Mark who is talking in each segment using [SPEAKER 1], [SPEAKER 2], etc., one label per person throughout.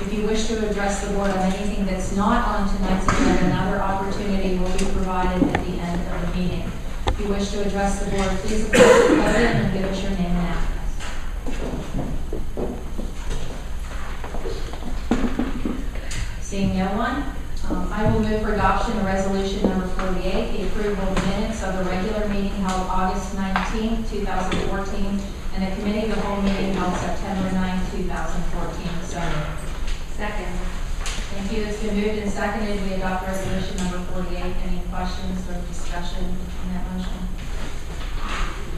[SPEAKER 1] If you wish to address the board on anything that's not on tonight's agenda, another opportunity will be provided at the end of the meeting. If you wish to address the board, please approach the podium and give us your name and address. Seeing no one, I will move for adoption of resolution number 48, the approval of minutes of the regular meeting held August 19, 2014, and the committee of the whole meeting held September 9, 2014. So moved.
[SPEAKER 2] Second.
[SPEAKER 1] Thank you. It's been moved and seconded. We adopt resolution number 48. Any questions or discussion on that motion?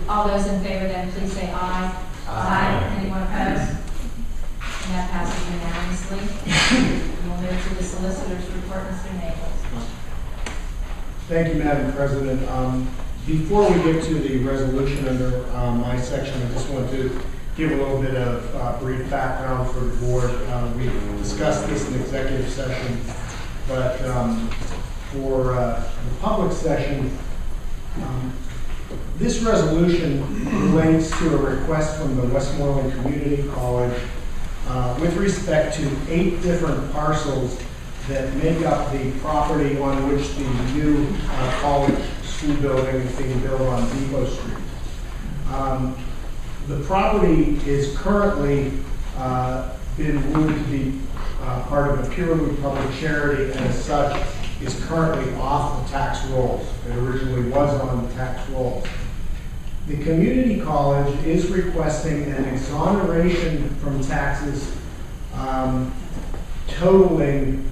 [SPEAKER 1] All those in favor then please say aye. Aye. Anyone opposed? And that passes unanimously. We'll move to the solicitor's report, Mr. Naples.
[SPEAKER 3] Thank you, Madam President. Before we get to the resolution under my section, I just want to give a little bit of brief background for the board. We discussed this in executive session, but for the public session, this resolution relates to a request from the Westmoreland Community College with respect to 8 different parcels that make up the property on which the new college school building is being built on Depot Street. The property is currently been ruled to be part of a purely public charity, and as such is currently off the tax rolls. It originally was on the tax rolls. The community college is requesting an exoneration from taxes totaling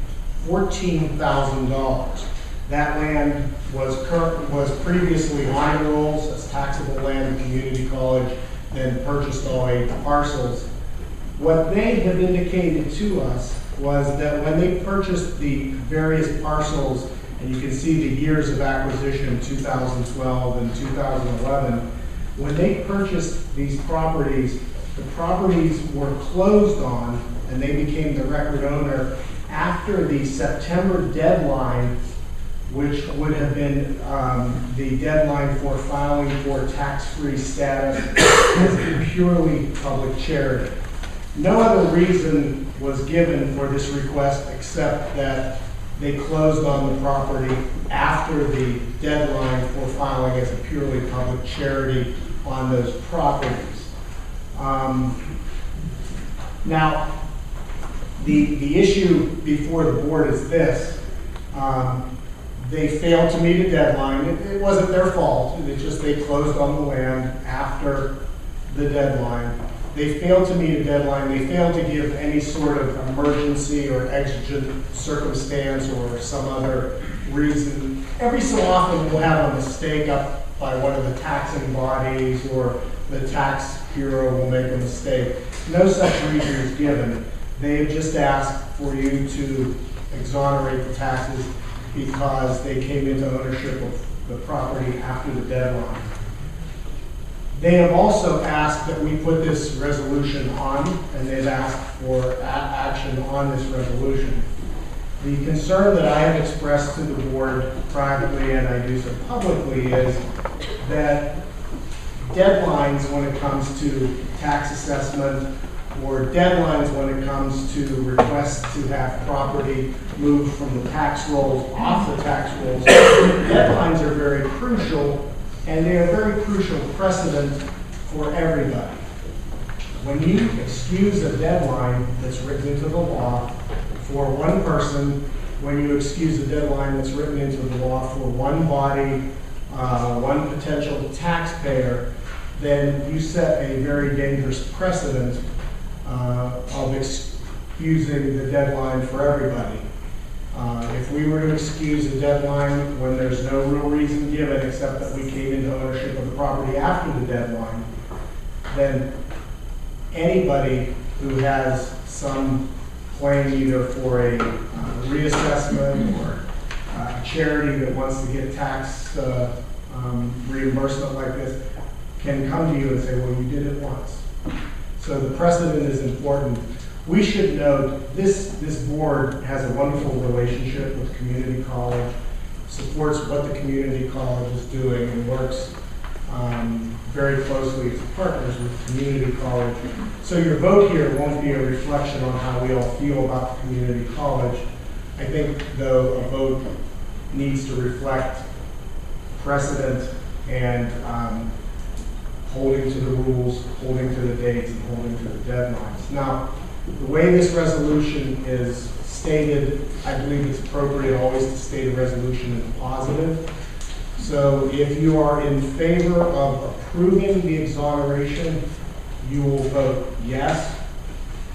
[SPEAKER 3] $14,000. That land was previously on the rolls as taxable land of community college, then purchased all 8 parcels. What they have indicated to us was that when they purchased the various parcels, and you can see the years of acquisition, 2012 and 2011, when they purchased these properties, the properties were closed on and they became the record owner after the September deadline, which would have been the deadline for filing for tax-free status as a purely public charity. No other reason was given for this request except that they closed on the property after the deadline for filing as a purely public charity on those properties. Now, the issue before the board is this. They failed to meet a deadline. It wasn't their fault. It's just they closed on the land after the deadline. They failed to meet a deadline. They failed to give any sort of emergency or exigent circumstance or some other reason. Every so often we'll have a mistake up by one of the taxing bodies, or the tax bureau will make a mistake. No such reason is given. They have just asked for you to exonerate the taxes because they came into ownership of the property after the deadline. They have also asked that we put this resolution on, and they've asked for action on this resolution. The concern that I have expressed to the board privately, and I do so publicly, is that deadlines when it comes to tax assessment, or deadlines when it comes to requests to have property moved from the tax rolls off the tax rolls, deadlines are very crucial, and they are very crucial precedent for everybody. When you excuse a deadline that's written into the law for one person when you excuse a deadline that's written into the law for one body, one potential taxpayer, then you set a very dangerous precedent of excusing the deadline for everybody. If we were to excuse a deadline when there's no real reason given except that we came into ownership of the property after the deadline, then anybody who has some claim either for a reassessment or a charity that wants to get tax reimbursement like this can come to you and say, well, you did it once. So the precedent is important. We should note this board has a wonderful relationship with community college, supports what the community college is doing, and works very closely as partners with community college. So your vote here won't be a reflection on how we all feel about the community college. I think, though, a vote needs to reflect precedent and holding to the rules, holding to the dates, and holding to the deadlines. Now, the way this resolution is stated, I believe it's appropriate always to state a resolution in the positive. So if you are in favor of approving the exoneration, you will vote yes.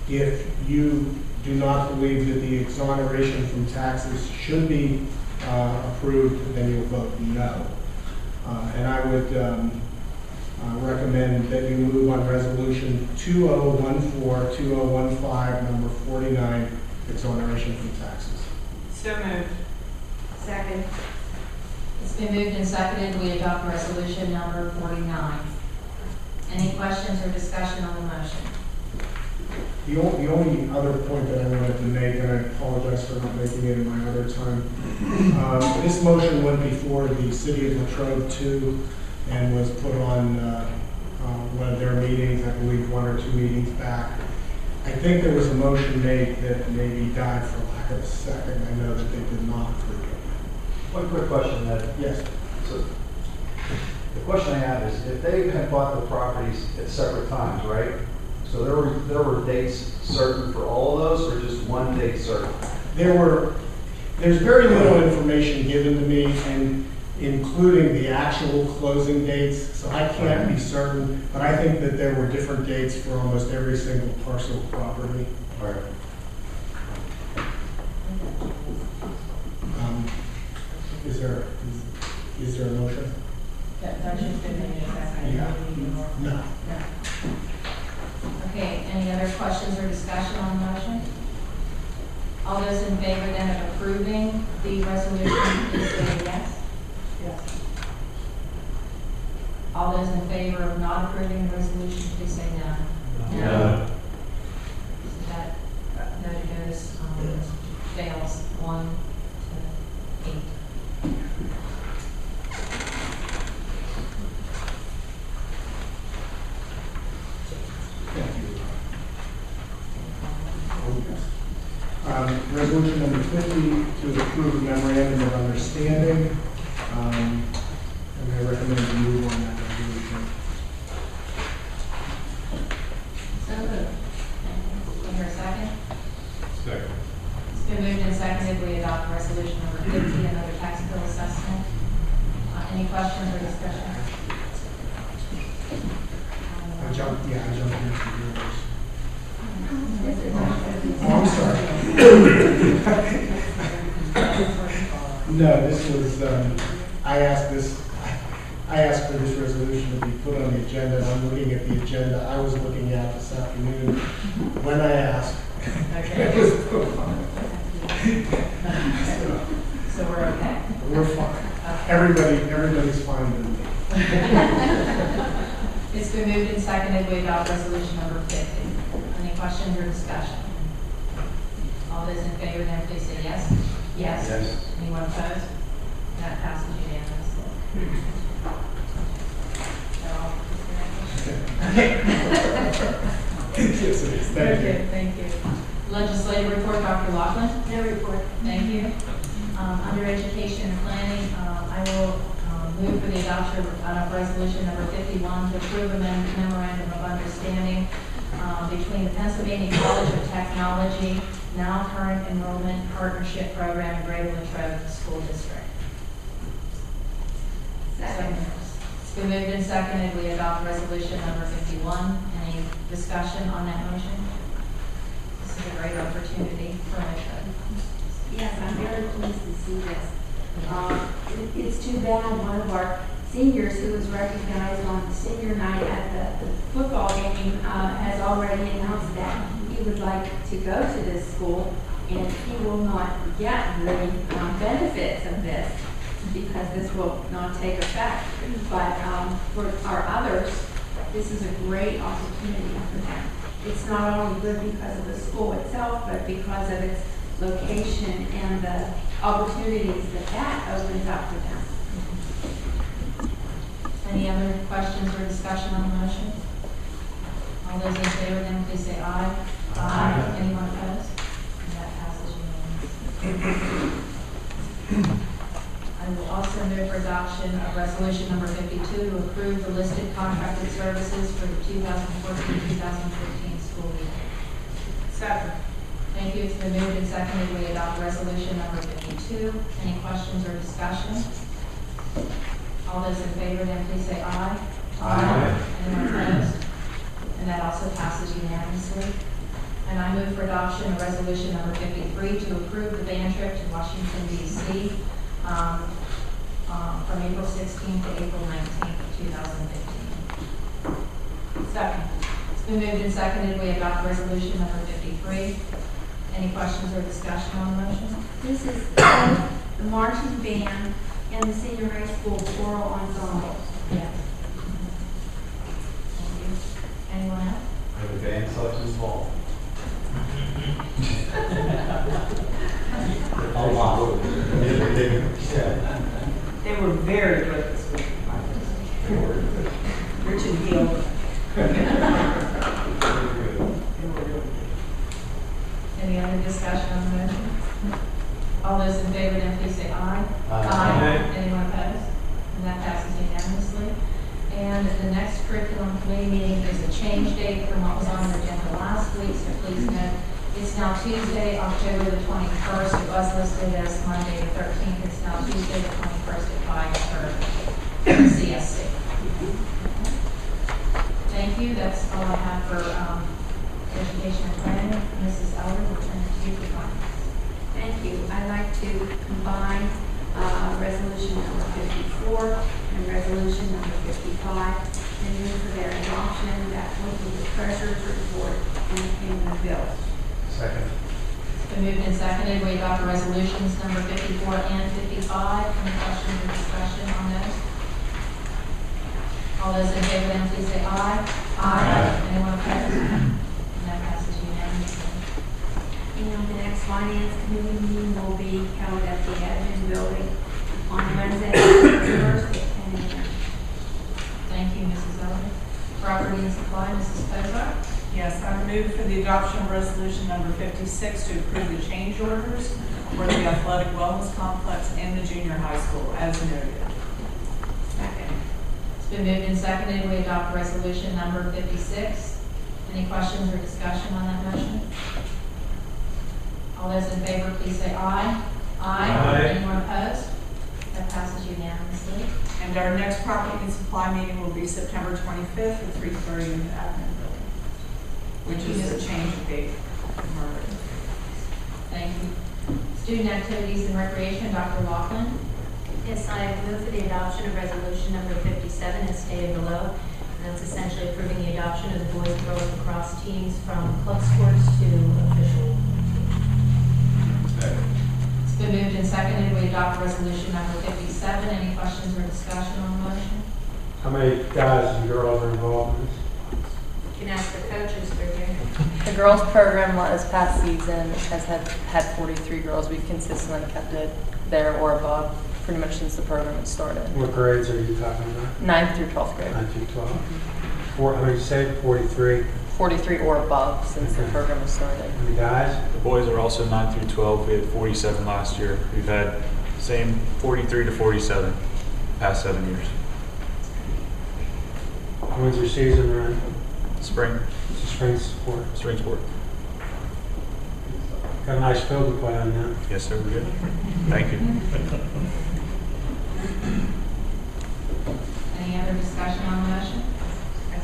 [SPEAKER 3] If you do not believe that the exoneration from taxes should be approved, then you'll vote no. And I would recommend that you move on resolution 2014-2015, number 49, exoneration from taxes.
[SPEAKER 2] So moved.
[SPEAKER 1] Second. It's been moved and seconded. We adopt resolution number 49. Any questions or discussion on the motion?
[SPEAKER 3] The only other point that I wanted to make, and I apologize for not making it in my other time, this motion went before the City of Latrobe 2 and was put on one of their meetings, I believe 1 or 2 meetings back. I think there was a motion made that maybe died for lack of a second. I know that they did not approve it.
[SPEAKER 4] One quick question, Ed.
[SPEAKER 3] Yes.
[SPEAKER 4] So the question I have is, if they had bought the properties at separate times, right? So there were dates certain for all of those, or just one date certain?
[SPEAKER 3] There's very little information given to me, and including the actual closing dates, so I can't be certain, but I think that there were different dates for almost every single parcel of property.
[SPEAKER 4] All right.
[SPEAKER 3] Is there a motion?
[SPEAKER 1] That should have been made a second.
[SPEAKER 3] Yeah. No.
[SPEAKER 1] Okay, any other questions or discussion on the motion? All those in favor then of approving the resolution, please say yes. Yes. All those in favor of not approving the resolution, please say no.
[SPEAKER 4] No.
[SPEAKER 1] So that goes, fails 1 to 8.
[SPEAKER 3] Resolution number 50 to approve a memorandum of understanding. And I recommend you move on that resolution.
[SPEAKER 1] So moved. Is there a second?
[SPEAKER 5] Second.
[SPEAKER 1] It's been moved and seconded. We adopt resolution number 50, another tax bill assessment. Any questions or discussion?
[SPEAKER 3] I jumped into yours. Oh, I'm sorry. No, this was, I asked for this resolution to be put on the agenda, and I'm looking at the agenda I was looking at this afternoon when I asked. It was put on.
[SPEAKER 1] So we're okay.
[SPEAKER 3] We're fine. Everybody's fine with me.
[SPEAKER 1] It's been moved and seconded. We adopt resolution number 50. Any questions or discussion? All those in favor then please say yes. Yes.
[SPEAKER 4] Yes.
[SPEAKER 1] Anyone opposed? That passes unanimously.
[SPEAKER 3] Yes, it is. Thank you.
[SPEAKER 1] Thank you. Legislative report, Dr. Laughlin. No report. Thank you. Under education and planning, I will move for the adoption of resolution number 51 to approve a memorandum of understanding between the Pennsylvania College of Technology, now current enrollment partnership program, and Greater Latrobe School District.
[SPEAKER 2] Second.
[SPEAKER 1] It's been moved and seconded, we adopt resolution number 51. Any discussion on that motion? This is a great opportunity for Latrobe.
[SPEAKER 2] Yes, I'm very pleased to see this. It's too bad one of our seniors who was recognized on the senior night at the football game has already announced that he would like to go to this school, and he will not get the benefits of this because this will not take effect. But for our others, this is a great opportunity for them. It's not only good because of the school itself, but because of its location and the opportunities that opens up for them.
[SPEAKER 1] Any other questions or discussion on the motion? All those in favor, then please say aye. Aye. Anyone opposed? And that passes unanimously. I will also move for adoption of resolution number 52 to approve the listed contracted services for the 2014-2015 school year.
[SPEAKER 2] Second.
[SPEAKER 1] Thank you. It's been moved and seconded. We adopt resolution number 52. Any questions or discussion? All those in favor, then please say aye.
[SPEAKER 4] Aye.
[SPEAKER 1] Anyone opposed? And that also passes unanimously. And I move for adoption of resolution number 53 to approve the band trip to Washington, D.C. From April 16th to April 19th of 2015. Second. It's been moved and seconded. We adopt resolution number 53. Any questions or discussion on the motion?
[SPEAKER 2] This is the marching band and the senior high school choral ensemble.
[SPEAKER 1] Yes. Thank you. Anyone else?
[SPEAKER 4] Have a band selection ball.
[SPEAKER 5] They were very good this week. Richard Hill.
[SPEAKER 1] Any other discussion on the motion? All those in favor, then please say aye.
[SPEAKER 4] Aye.
[SPEAKER 1] Anyone opposed? And that passes unanimously. And the next curriculum committee meeting is a change date from what was on the agenda last week, so please note, it's now Tuesday, October the 21st. It was listed as Monday the 13th. It's now Tuesday the 21st at 5:30 CST. Thank you. That's all I have for education and planning. Mrs. Elder, we'll turn it to you for comments.
[SPEAKER 2] Thank you. I'd like to combine resolution number 54 and resolution number 55 and move for their adoption. That will be the treasurer's report and the payment of bills.
[SPEAKER 4] Second.
[SPEAKER 1] It's been moved and seconded. We adopt resolutions number 54 and 55. Any questions or discussion on those? All those in favor, then please say aye. Aye. Anyone opposed? And that passes unanimously.
[SPEAKER 2] And the next finance committee meeting will be held at the admin building on Wednesday, October 1st at 10 a.m.
[SPEAKER 1] Thank you, Mrs. Elder. Property and supply, Mrs. Kozar.
[SPEAKER 5] Yes, I move for the adoption of resolution number 56 to approve the change orders for the athletic wellness complex and the junior high school as noted.
[SPEAKER 2] Second.
[SPEAKER 1] It's been moved and seconded. We adopt resolution number 56. Any questions or discussion on that motion? All those in favor, please say aye.
[SPEAKER 4] Aye.
[SPEAKER 1] Anyone opposed? That passes unanimously.
[SPEAKER 5] And our next property and supply meeting will be September 25th at 3:30 in the admin building, which is a change of date.
[SPEAKER 1] Thank you. Student activities and recreation, Dr. Laughlin.
[SPEAKER 6] Yes, I move for the adoption of resolution number 57 as stated below. And that's essentially approving the adoption of the boys and girls lacrosse teams from club sports to official.
[SPEAKER 1] It's been moved and seconded. We adopt resolution number 57. Any questions or discussion on the motion?
[SPEAKER 7] How many guys and girls are involved in this?
[SPEAKER 6] You can ask the coaches, they're here.
[SPEAKER 8] The girls program this past season has had 43 girls. We've consistently kept it there or above pretty much since the program has started.
[SPEAKER 7] What grades are you talking about?
[SPEAKER 8] 9th through 12th grade.
[SPEAKER 7] 9 through 12? How many you say? 43?
[SPEAKER 8] 43 or above since the program has started.
[SPEAKER 7] How many guys?
[SPEAKER 9] The boys are also 9 through 12. We had 47 last year. We've had same 43 to 47 the past 7 years.
[SPEAKER 7] When's your season run?
[SPEAKER 9] Spring.
[SPEAKER 7] It's a Spring sport.
[SPEAKER 9] String sport.
[SPEAKER 7] Got a nice field to play on now.
[SPEAKER 9] Yes, sir, we're good. Thank you.
[SPEAKER 1] Any other discussion on the motion?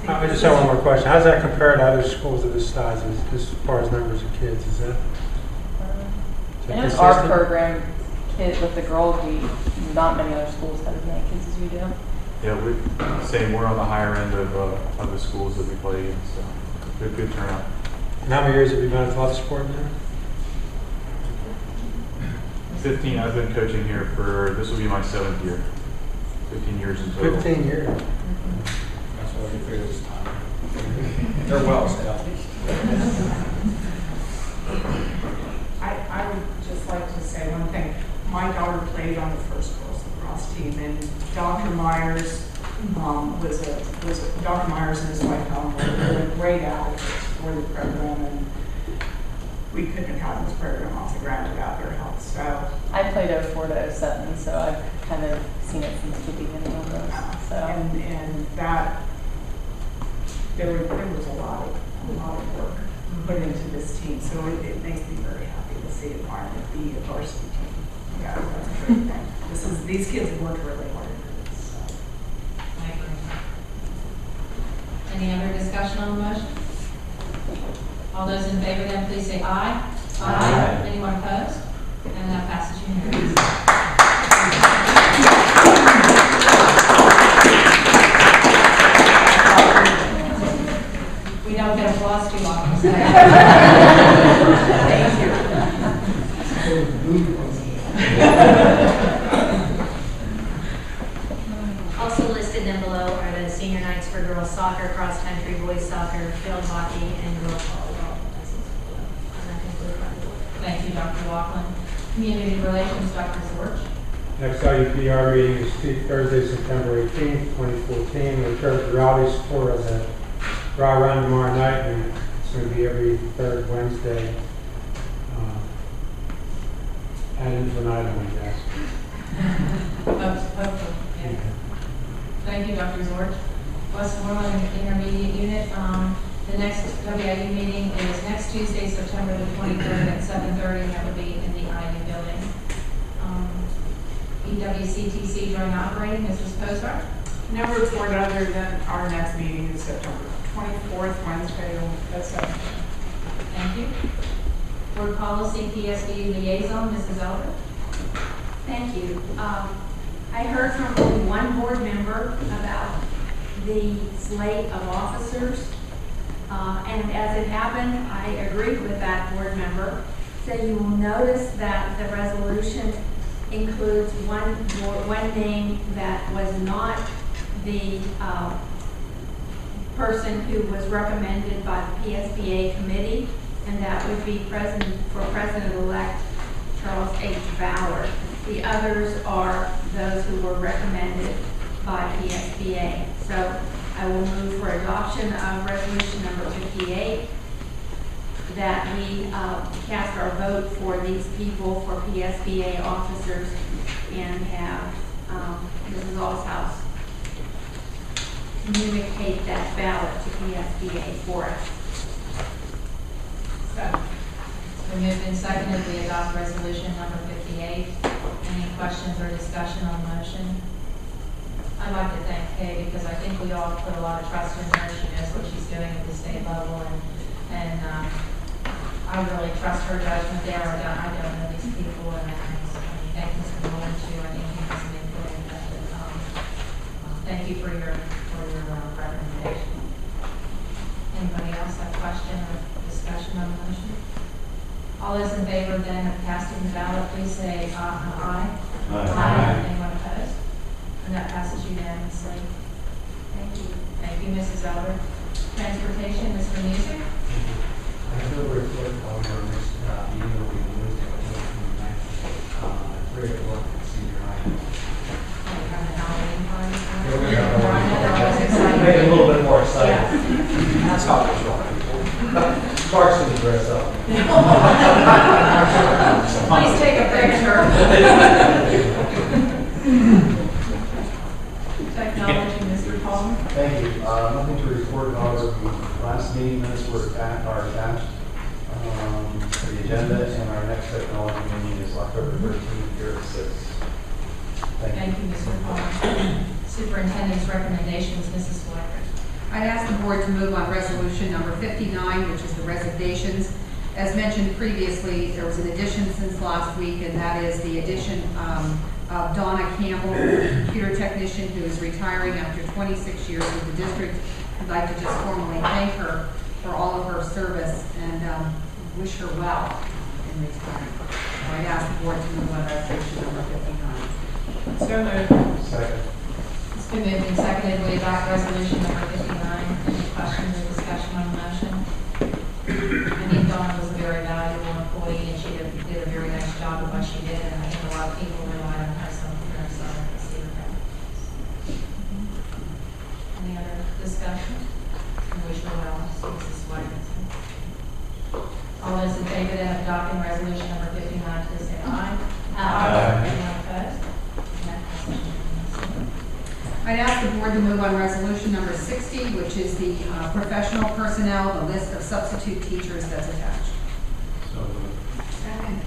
[SPEAKER 7] I just have one more question. How does that compare to other schools of this size as far as numbers of kids? Is that
[SPEAKER 8] I know our
[SPEAKER 7] consistent?
[SPEAKER 8] program, kid with the girls, not many other schools have as many kids as we do.
[SPEAKER 9] Yeah, we're on the higher end of the schools that we play in, so good turnout.
[SPEAKER 7] And how many years have you been athletic sport now?
[SPEAKER 9] 15, I've been coaching here this will be my 7th year. 15 years in total.
[SPEAKER 7] 15 years.
[SPEAKER 10] That's why we figured this time. They're well established.
[SPEAKER 5] I would just like to say one thing. My daughter played on the first girls lacrosse team, and Dr. Myers Dr. Myers and his wife Helen were great advocates for the program, and we couldn't have gotten this program off the ground without their help. So
[SPEAKER 8] I played 04 to 07, so I've kind of seen it since the beginning of those. So
[SPEAKER 5] and that there was a lot of work put into this team. So it makes me very happy to see Environment be a varsity team. Yeah, that's a great thing. These kids have worked really hard for this. So.
[SPEAKER 1] I agree. Any other discussion on the motion? All those in favor then please say aye. Aye. Anyone opposed? And that passes unanimously. We don't get applause too often. So. Thank you.
[SPEAKER 6] Also listed then below are the senior nights for girls soccer, cross country, boys soccer, field hockey, and girls volleyball.
[SPEAKER 1] Thank you, Dr. Laughlin. Community Relations, Dr. Zorch.
[SPEAKER 7] Next IUPR meeting is Thursday, September 18th, 2014. The Latrobe Rowdy Sport has a dry run tomorrow night, and it's going to be every third Wednesday. And into an item, I guess.
[SPEAKER 1] Hopefully, yeah. Thank you, Dr. Zorch. Westmoreland Intermediate Unit, the next WIU meeting is next Tuesday, September the 23rd at 7:30, and that will be in the IU building. EWCTC joint operating, Mrs. Posar.
[SPEAKER 5] No report other than our next meeting is September 24th, Wednesday at 7.
[SPEAKER 1] Thank you. Board Policy PSB Liaison, Mrs. Elder.
[SPEAKER 2] Thank you. I heard from only one board member about the slate of officers. And as it happened, I agreed with that board member. So you will notice that the resolution includes one name that was not the person who was recommended by the PSBA committee, and that would be President-elect Charles H. Ballard. The others are those who were recommended by PSBA. So I will move for adoption of resolution number 58, that we cast our vote for these people for PSBA officers and have Mrs. Allshouse communicate that ballot to PSBA for us.
[SPEAKER 1] It's been moved and seconded, we adopt resolution number 58. Any questions or discussion on the motion? I'd like to thank Kay because I think we all put a lot of trust in her. She knows what she's doing at the state level, and I really trust her judgment there. I don't know these people, and I thank Mr. Mullen too. I think he has some input in that. Thank you for your recommendation. Anybody else have a question or discussion on the motion? All those in favor then of casting the ballot, please say aye. Aye. Anyone opposed? And that passes unanimously. Thank you. Thank you, Mrs. Elder. Transportation, Mr. Music.
[SPEAKER 10] I have a report on our next meeting will be Wednesday, October 29th, 3 o'clock at senior high.
[SPEAKER 1] From the Halloween party.
[SPEAKER 10] Make it a little bit more exciting. That's how it's going. Clark's going to dress up.
[SPEAKER 1] Please take a picture. Technology, Mr. Palmer.
[SPEAKER 4] Thank you. Nothing to report about the last 17 minutes are attached to the agenda, and our next technology meeting is October 13th here at 6. Thank you.
[SPEAKER 1] Thank you, Mr. Palmer. Superintendent's recommendations, Mrs. Flecker.
[SPEAKER 2] I'd ask the board to move on resolution number 59, which is the resignations. As mentioned previously, there was an addition since last week, and that is the addition of Donna Campbell, a computer technician who is retiring after 26 years with the district. I'd like to just formally thank her for all of her service and wish her well in retirement. So I'd ask the board to move on resolution number 59.
[SPEAKER 5] So moved.
[SPEAKER 4] Second.
[SPEAKER 1] It's been moved and seconded. We adopt resolution number 59. Any questions or discussion on the motion? I think Donna was a very valuable employee, and she did a very nice job of what she did, and I think a lot of people relied on her, so I'm very sorry to see her go. Any other discussion? I wish her well, Mrs. Swaggart. All those in favor of adopting resolution number 59, please say aye.
[SPEAKER 6] Aye.
[SPEAKER 1] Anyone opposed? That passes unanimously.
[SPEAKER 2] I'd ask the board to move on resolution number 60, which is the professional personnel, the list of substitute teachers that's attached.
[SPEAKER 4] So moved.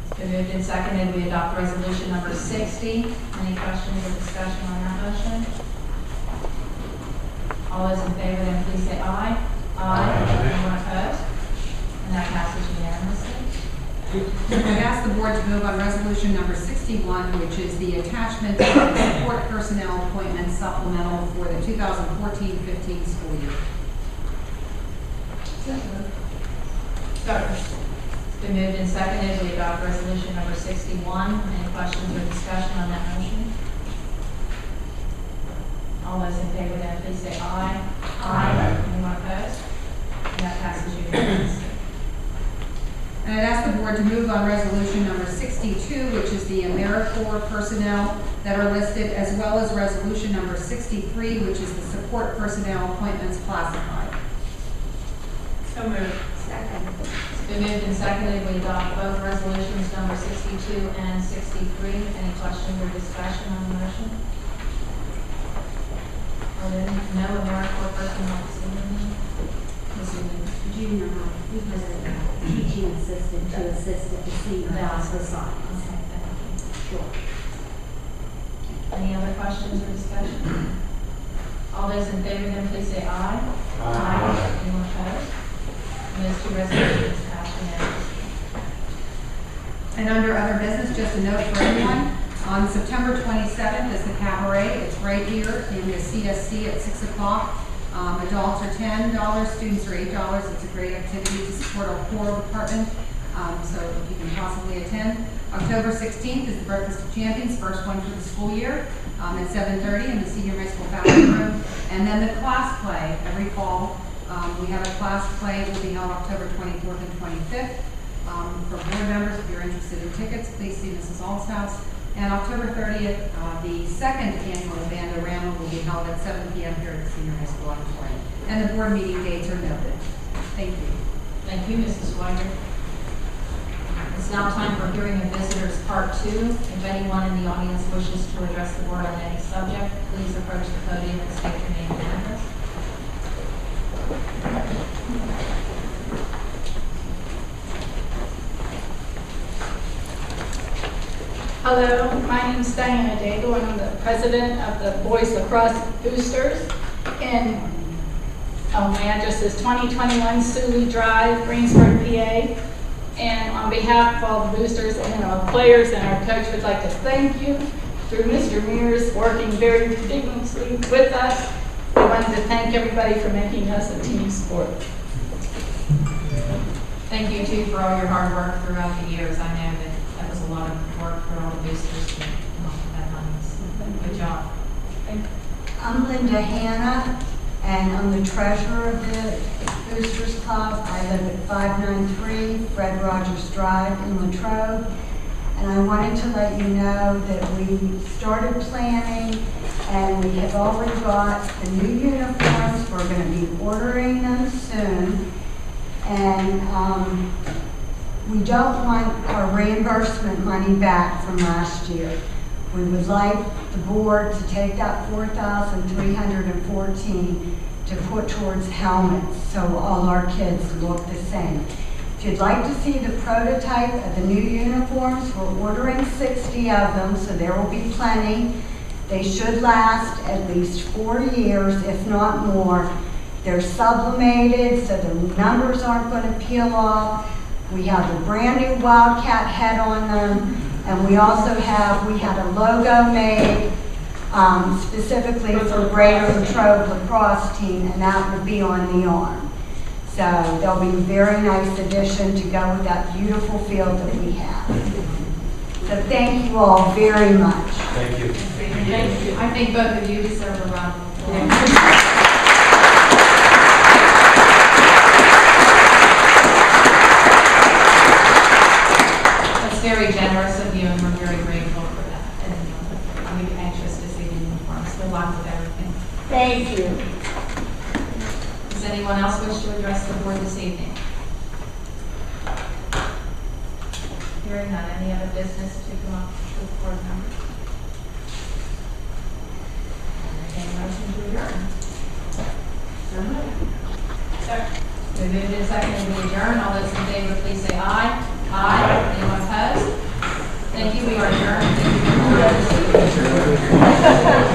[SPEAKER 1] It's been moved and seconded. We adopt resolution number 60. Any questions or discussion on that motion? All those in favor, then please say aye. Aye. Anyone opposed? And that passes unanimously.
[SPEAKER 2] I'd ask the board to move on resolution number 61, which is the attachment of the support personnel appointment supplemental for the 2014-15 school year.
[SPEAKER 1] It's been moved and seconded. We adopt resolution number 61. Any questions or discussion on that motion? All those in favor, then please say aye. Aye. Anyone opposed? And that passes unanimously.
[SPEAKER 2] And I'd ask the board to move on resolution number 62, which is the AmeriCorps personnel that are listed, as well as resolution number 63, which is the support personnel appointments classified.
[SPEAKER 5] So moved.
[SPEAKER 2] Second.
[SPEAKER 1] It's been moved and seconded. We adopt both resolutions number 62 and 63. Any questions or discussion on the motion? No AmeriCorps personnel this evening?
[SPEAKER 11] Junior high, he was a teaching assistant to assist at the senior high society.
[SPEAKER 1] Okay, thank you.
[SPEAKER 11] Sure.
[SPEAKER 1] Any other questions or discussion? All those in favor, then please say aye.
[SPEAKER 4] Aye.
[SPEAKER 1] Anyone opposed? And those two resolutions pass unanimously.
[SPEAKER 2] And under other business, just a note for everyone, on September 27th is the cabaret. It's right here in the CSC at 6 o'clock. Adults are $10, students are $8. It's a great activity to support our choral department, so if you can possibly attend. October 16th is the Breakfast of Champions, first one for the school year, at 7:30 in the senior high school ballet room. And then the class play every fall. We have a class play that will be held October 24th and 25th. For board members, if you're interested in tickets, please see Mrs. Allshouse. And October 30th, the second annual Bandorama will be held at 7 p.m. here at the senior high school auditorium. And the board meeting dates are noted. Thank you.
[SPEAKER 1] Thank you, Mrs. Swaggart. It's now time for hearing of visitors part 2. If anyone in the audience wishes to address the board on any subject, please approach the podium and state your name and address.
[SPEAKER 12] Hello, my name is Diana Daigle, and I'm the president of the Boys Lacrosse Boosters. And my address is 2021 Sully Drive, Greensburg, PA. And on behalf of all the boosters and our players and our coach, we'd like to thank you through Mr. Mears working very diligently with us. I wanted to thank everybody for making us a team sport.
[SPEAKER 1] Thank you, too, for all your hard work throughout the years. I know that was a lot of work for all the boosters to come up with that money. Good job.
[SPEAKER 11] I'm Linda Hanna, and I'm the treasurer of the Boosters Club. I live at 593 Fred Rogers Drive in Latrobe. And I wanted to let you know that we started planning and we have already got the new uniforms. We're going to be ordering them soon. And we don't want our reimbursement money back from last year. We would like the board to take that $4,314 to to put towards helmets, so all our kids look the same. If you'd like to see the prototype of the new uniforms, we're ordering 60 of them, so there will be plenty. They should last at least 4 years, if not more. They're sublimated, so the numbers aren't going to peel off. We have the brand new Wildcat head on them, and we also have, we had a logo made specifically for Greater Latrobe lacrosse team, and that will be on the arm. So they'll be a very nice addition to go with that beautiful field that we have. So thank you all very much.
[SPEAKER 4] Thank you.
[SPEAKER 1] Thank you. I think both of you deserve a round of applause. That's very generous of you, and we're very grateful for that. And we're anxious to see the uniforms. Good luck with everything.
[SPEAKER 12] Thank you.
[SPEAKER 1] Does anyone else wish to address the board this evening? Hearing none, any other business to come up with board members? Any motion to adjourn? So moved. We moved and seconded to adjourn. All those in favor, please say aye. Aye. Anyone opposed? Thank you. We are adjourned. Thank you for